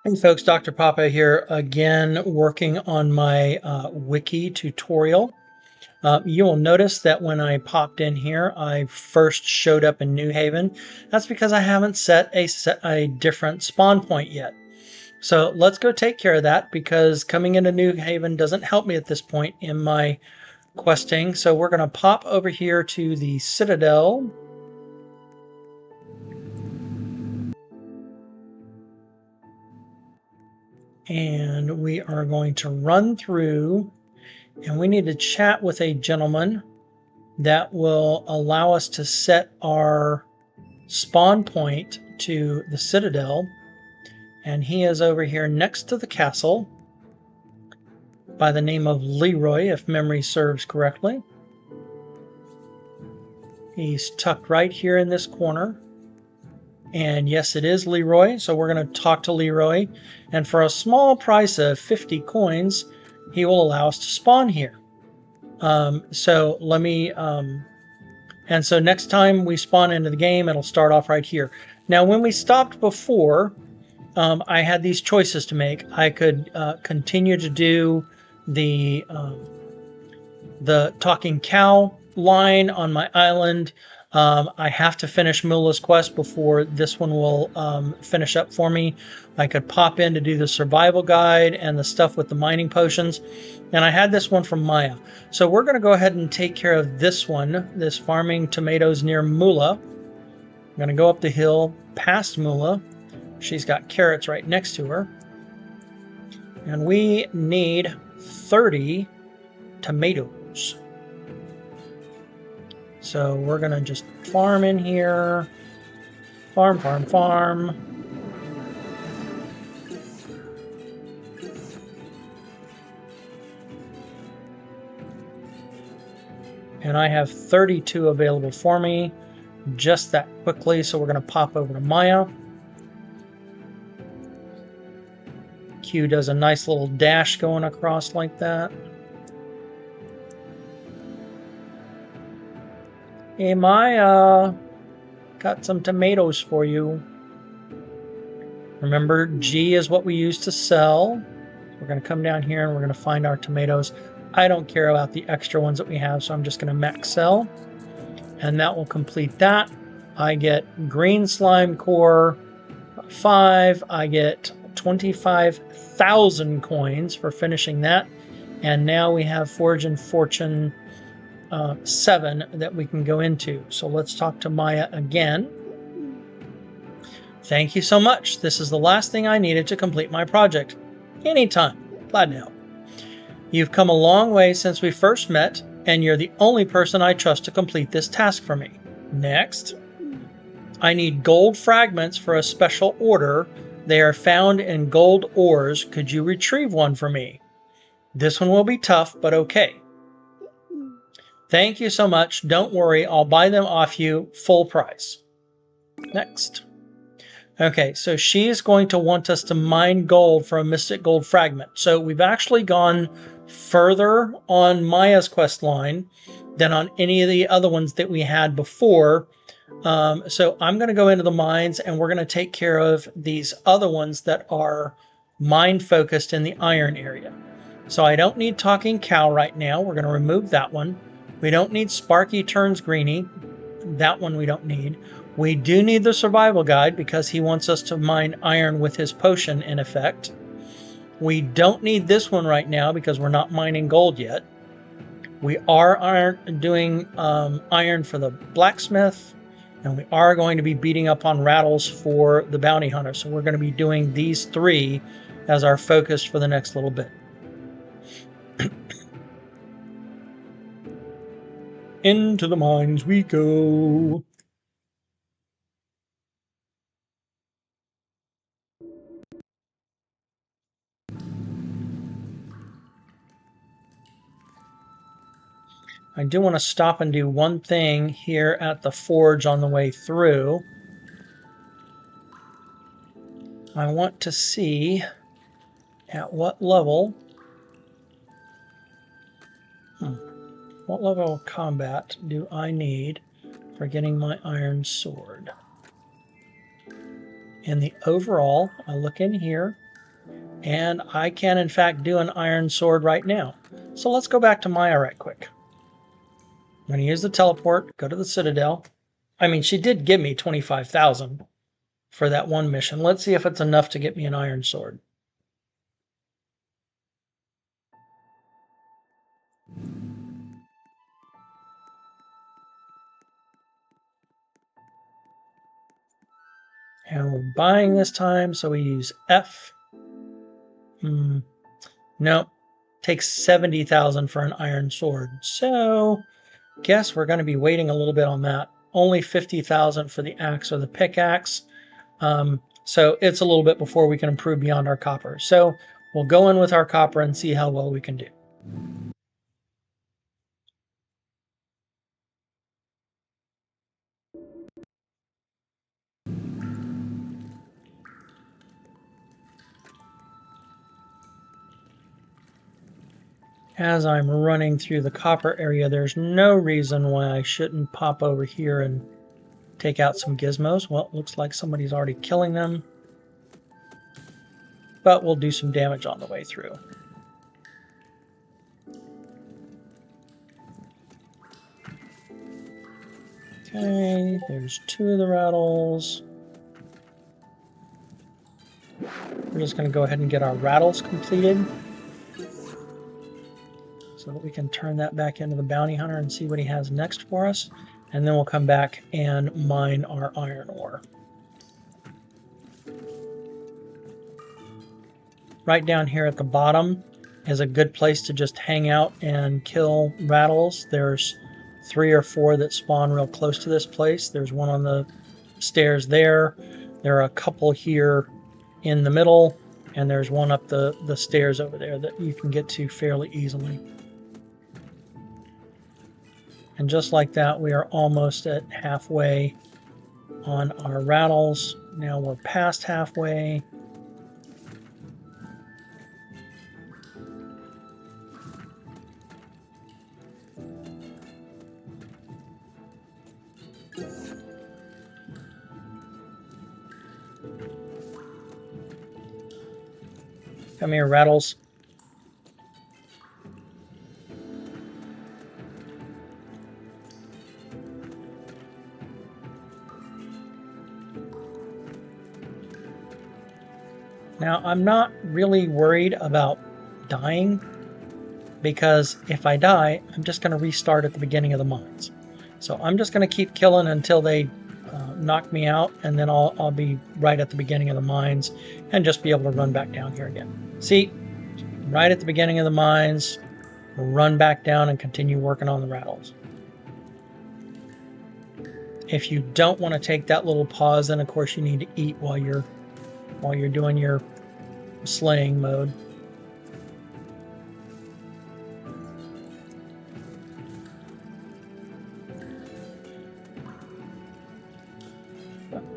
Hey folks, Dr. Papa here again working on my Wiki tutorial. You will notice that when I popped in here, I first showed up in New Haven. That's because I haven't set a different spawn point yet. So let's go take care of that because coming into New Haven doesn't help me at this point in my questing. So we're going to pop over here to the Citadel. And we are going to run through, and we need to chat with a gentleman that will allow us to set our spawn point to the Citadel. And he is over here next to the castle by the name of Leroy, if memory serves correctly. He's tucked right here in this corner. And yes, it is Leroy, so we're going to talk to Leroy. And for a small price of 50 coins, he will allow us to spawn here. So let me... And so next time we spawn into the game, it'll start off right here. Now, when we stopped before, I had these choices to make. I could continue to do the talking cow line on my island. I have to finish Mula's quest before this one will finish up for me. I could pop in to do the survival guide and the stuff with the mining potions. And I had this one from Maya. So we're going to go ahead and take care of this one, this farming tomatoes near Mula. I'm going to go up the hill past Mula. She's got carrots right next to her. And we need 30 tomatoes. So we're going to just farm in here. Farm, farm, farm. And I have 32 available for me just that quickly. So we're going to pop over to Maya. Q does a nice little dash going across like that. Hey Maya, got some tomatoes for you. Remember, G is what we use to sell. We're going to come down here and we're going to find our tomatoes. I don't care about the extra ones that we have, so I'm just going to max sell. And that will complete that. I get green slime core 5. I get 25,000 coins for finishing that. And now we have Forge and Fortune 7 that we can go into. So let's talk to Maya again. Thank you so much. This is the last thing I needed to complete my project. Anytime. Glad to help. You've come a long way since we first met, and you're the only person I trust to complete this task for me. Next. I need gold fragments for a special order. They are found in gold ores. Could you retrieve one for me? This one will be tough, but okay. Thank you so much. Don't worry, I'll buy them off you full price. Next. Okay, so she's going to want us to mine gold for a mystic gold fragment. So we've actually gone further on Maya's quest line than on any of the other ones that we had before. So I'm going to go into the mines and we're going to take care of these other ones that are mine focused in the iron area. So I don't need talking cow right now. We're going to remove that one. We don't need Sparky Turns Greeny. That one we don't need. We do need the survival guide because he wants us to mine iron with his potion in effect. We don't need this one right now because we're not mining gold yet. We are doing iron for the blacksmith, and we are going to be beating up on rattles for the bounty hunter. So we're going to be doing these 3 as our focus for the next little bit. Into the mines we go. I do want to stop and do one thing here at the forge on the way through. I want to see at what level what level of combat do I need for getting my iron sword. In the overall, I look in here, And I can, in fact, do an iron sword right now. So let's go back to Maya right quick. I'm going to use the teleport, go to the Citadel. I mean, she did give me 25,000 for that one mission. Let's see if it's enough to get me an iron sword. And we're buying this time, so we use F. Nope. Takes 70,000 for an iron sword. So, guess we're going to be waiting a little bit on that. Only 50,000 for the axe or the pickaxe. So it's a little bit before we can improve beyond our copper. So we'll go in with our copper and see how well we can do. As I'm running through the copper area, there's no reason why I shouldn't pop over here and take out some gizmos. Well, it looks like somebody's already killing them. But we'll do some damage on the way through. Okay, there's 2 of the rattles. We're just going to go ahead and get our rattles completed so that we can turn that back into the bounty hunter and see what he has next for us. And then we'll come back and mine our iron ore. Right down here at the bottom is a good place to just hang out and kill rattles. There's 3 or 4 that spawn real close to this place. There's one on the stairs there. There are a couple here in the middle, and there's one up the stairs over there that you can get to fairly easily. And just like that, we are almost at halfway on our rattles. Now we're past halfway. Come here, rattles. Now, I'm not really worried about dying, because if I die, I'm just going to restart at the beginning of the mines. So I'm just going to keep killing until they knock me out, and then I'll be right at the beginning of the mines and just be able to run back down here again. See, right at the beginning of the mines, run back down and continue working on the rattles. If you don't want to take that little pause, then of course you need to eat while you're doing your slaying mode.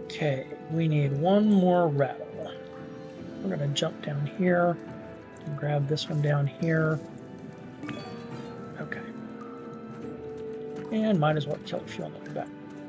Okay, we need one more rattle. We're going to jump down here and grab this one down here. Okay. And might as well kill a few on the way back.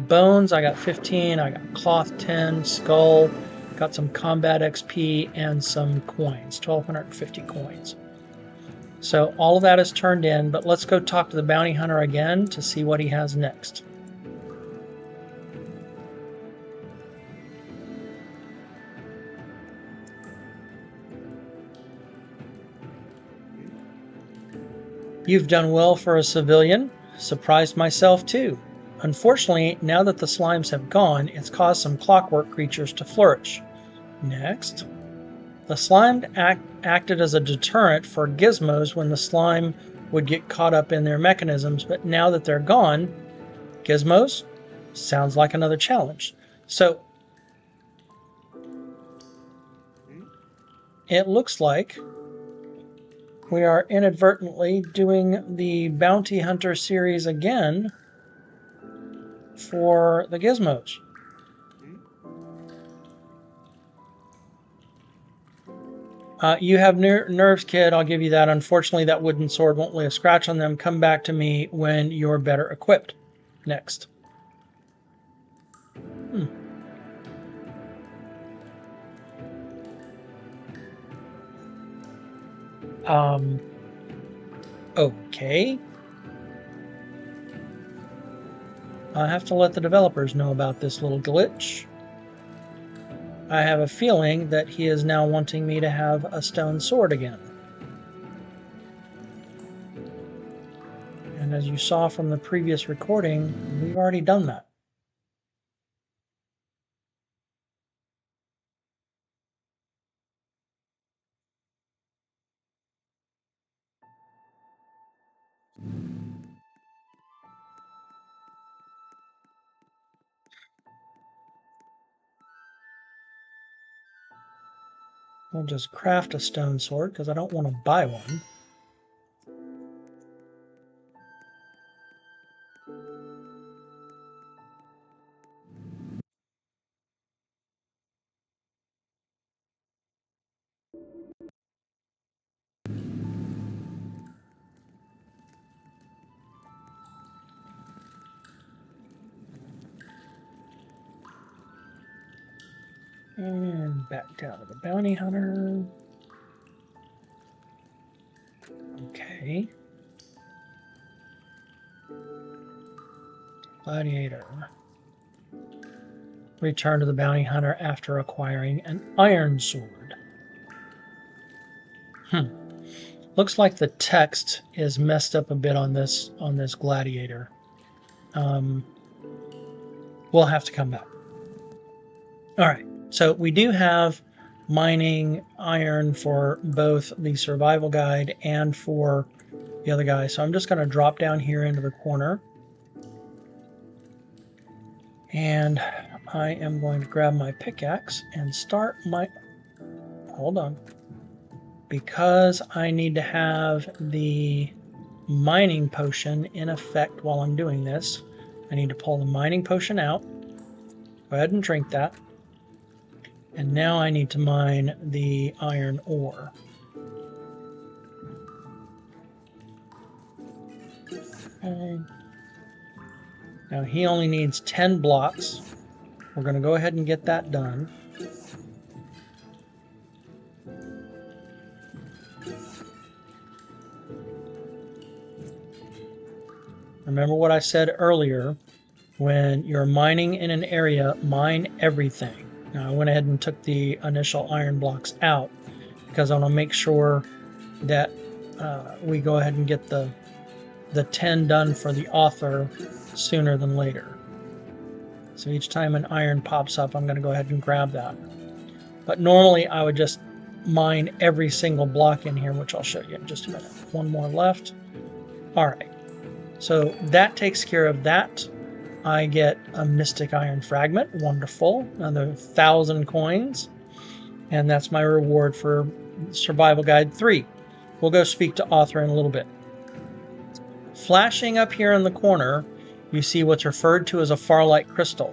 Bones, I got 15. I got cloth 10. Skull, got some combat XP and some coins. 1,250 coins. So all of that is turned in, but let's go talk to the bounty hunter again to see what he has next. You've done well for a civilian. Surprised myself too. Unfortunately, now that the slimes have gone, it's caused some clockwork creatures to flourish. Next. The slime acted as a deterrent for gizmos when the slime would get caught up in their mechanisms, but now that they're gone, gizmos? Sounds like another challenge. So, it looks like we are inadvertently doing the Bounty Hunter series again for the gizmos. You have nerves, kid. I'll give you that. Unfortunately, that wooden sword won't lay a scratch on them. Come back to me when you're better equipped. Next. Okay. I have to let the developers know about this little glitch. I have a feeling that he is now wanting me to have a stone sword again. And as you saw from the previous recording, we've already done that. We'll just craft a stone sword because I don't want to buy one. And back down to the bounty hunter. Okay. Gladiator. Return to the bounty hunter after acquiring an iron sword. Looks like the text is messed up a bit on this gladiator. We'll have to come back. All right. So we do have mining iron for both the survival guide and for the other guy. So I'm just going to drop down here into the corner. And I am going to grab my pickaxe and start my... Hold on. Because I need to have the mining potion in effect while I'm doing this, I need to pull the mining potion out. Go ahead and drink that. And now I need to mine the iron ore. Okay. Now he only needs 10 blocks. We're going to go ahead and get that done. Remember what I said earlier, when you're mining in an area, mine everything. Now I went ahead and took the initial iron blocks out because I want to make sure that we go ahead and get the 10 done for the author sooner than later. So each time an iron pops up, I'm going to go ahead and grab that. But normally I would just mine every single block in here, which I'll show you in just a minute. One more left. All right. So that takes care of that. I get a mystic iron fragment. Wonderful. Another 1,000 coins. And that's my reward for Survival Guide 3. We'll go speak to author in a little bit. Flashing up here in the corner, you see what's referred to as a Farlight crystal.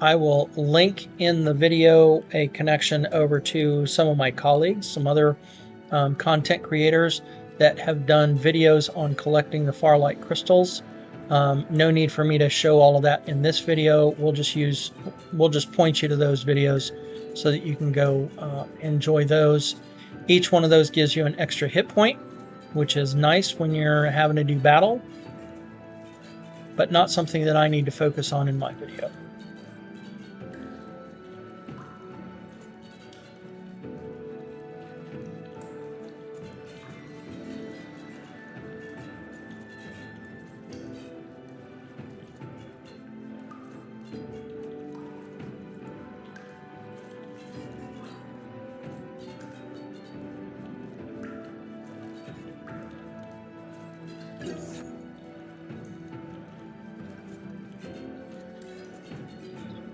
I will link in the video a connection over to some of my colleagues, some other content creators that have done videos on collecting the Farlight crystals. No need for me to show all of that in this video. We'll just point you to those videos so that you can go enjoy those. Each one of those gives you an extra hit point, which is nice when you're having to do battle, but not something that I need to focus on in my video.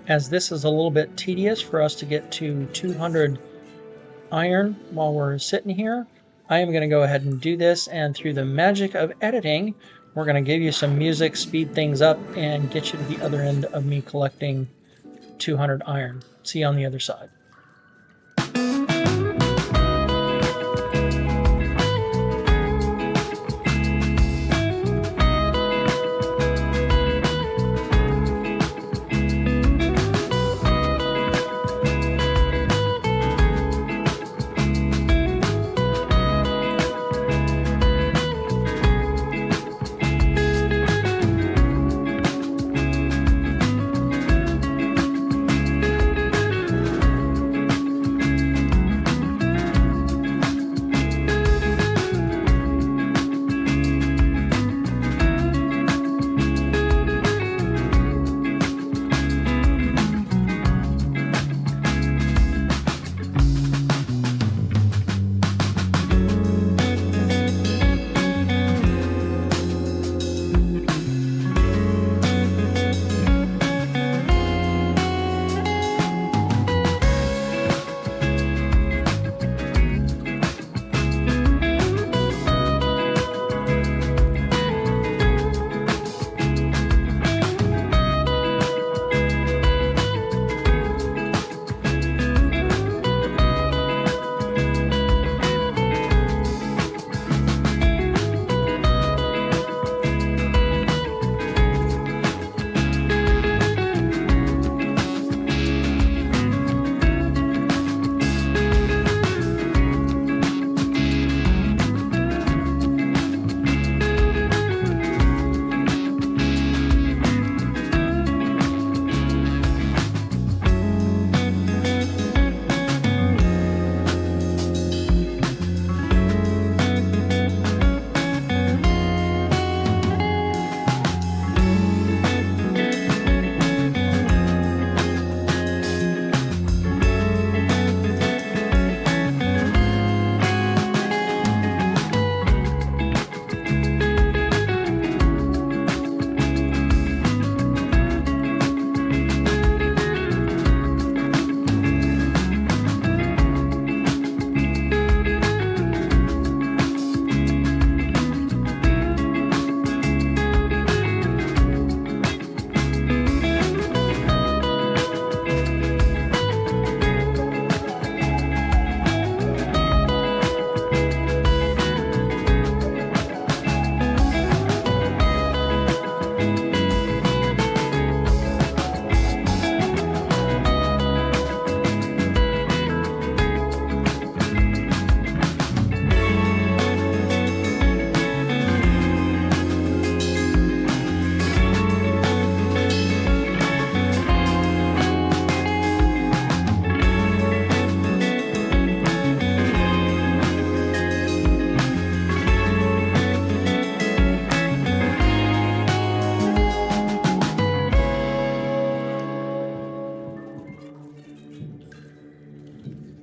As this is a little bit tedious for us to get to 200 iron while we're sitting here, I am going to go ahead and do this, and through the magic of editing, we're going to give you some music, speed things up, and get you to the other end of me collecting 200 iron. See you on the other side.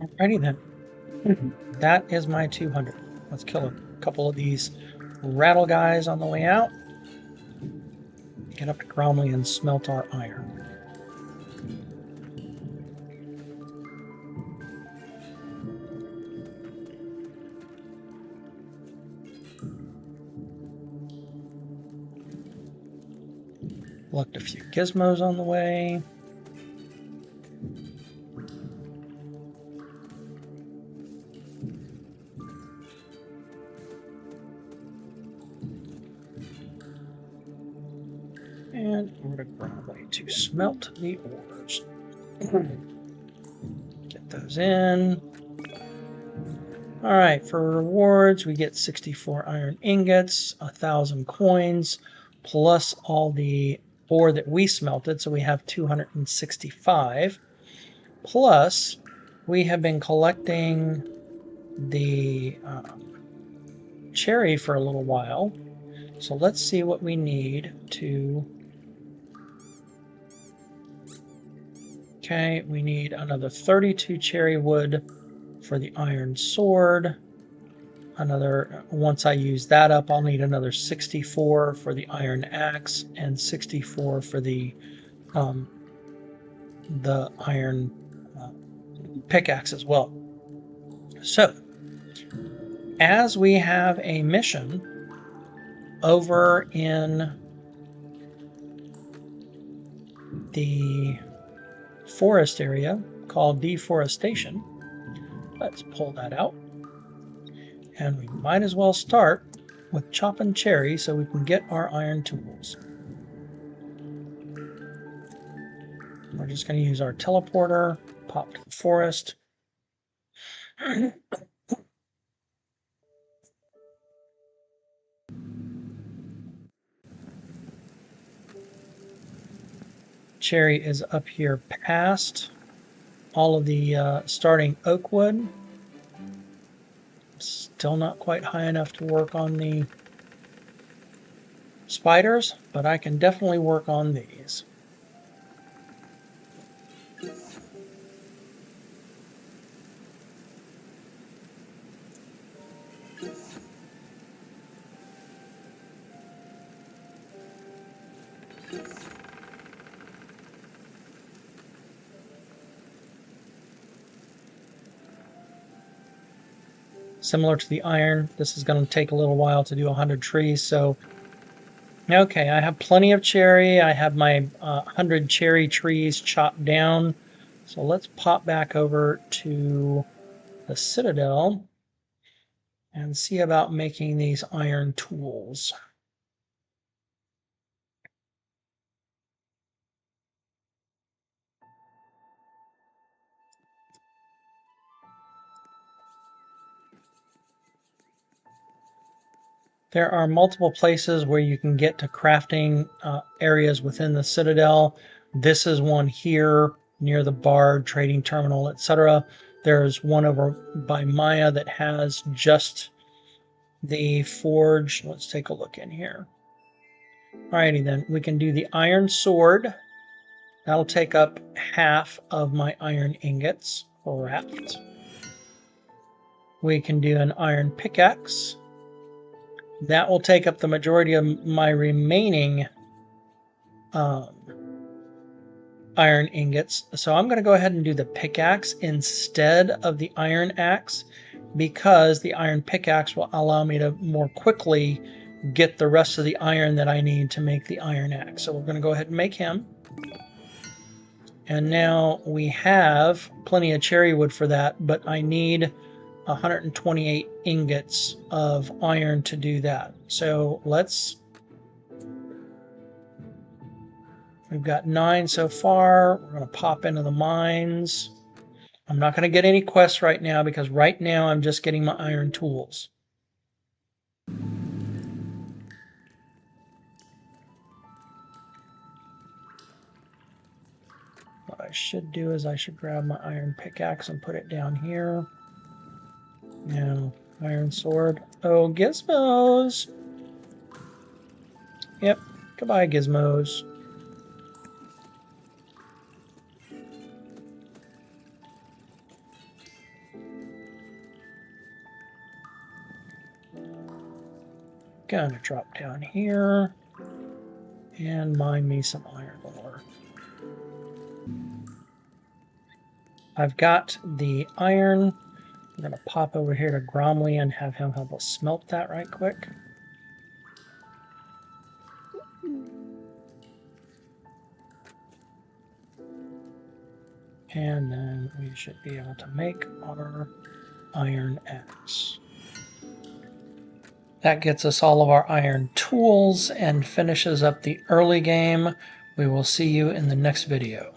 Alrighty then. That is my 200. Let's kill a couple of these rattle guys on the way out. Get up to Gromley and smelt our iron. Left a few gizmos on the way. And over to Gromley to smelt the ores. Get those in. Alright, for rewards, we get 64 iron ingots, 1,000 coins, plus all the ore that we smelted, so we have 265. Plus, we have been collecting the cherry for a little while. So let's see what we need to... Okay, we need another 32 cherry wood for the iron sword. Once I use that up, I'll need another 64 for the iron axe and 64 for the iron pickaxe as well. So, as we have a mission over in the forest area called deforestation, let's pull that out. And we might as well start with chopping cherry so we can get our iron tools. We're just going to use our teleporter, pop to the forest. Cherry is up here past all of the starting oak wood. Still not quite high enough to work on the spiders, but I can definitely work on these. Similar to the iron, this is going to take a little while to do 100 trees, so okay, I have plenty of cherry. I have my 100 cherry trees chopped down. So let's pop back over to the Citadel and see about making these iron tools. There are multiple places where you can get to crafting areas within the Citadel. This is one here near the Bard trading terminal, etc. There's one over by Maya that has just the forge. Let's take a look in here. Alrighty then, we can do the iron sword. That'll take up half of my iron ingots craft. We can do an iron pickaxe. That will take up the majority of my remaining iron ingots. So I'm going to go ahead and do the pickaxe instead of the iron axe, because the iron pickaxe will allow me to more quickly get the rest of the iron that I need to make the iron axe. So we're going to go ahead and make him. And now we have plenty of cherry wood for that, but I need 128 ingots of iron to do that. So we've got 9 so far. We're going to pop into the mines. I'm not going to get any quests right now because right now I'm just getting my iron tools. What I should do is I should grab my iron pickaxe and put it down here. Now, iron sword. Oh, gizmos! Yep, goodbye, gizmos. Gonna drop down here and mine me some iron ore. I've got the iron. I'm gonna pop over here to Gromley and have him help us smelt that right quick. And then we should be able to make our iron axe. That gets us all of our iron tools and finishes up the early game. We will see you in the next video.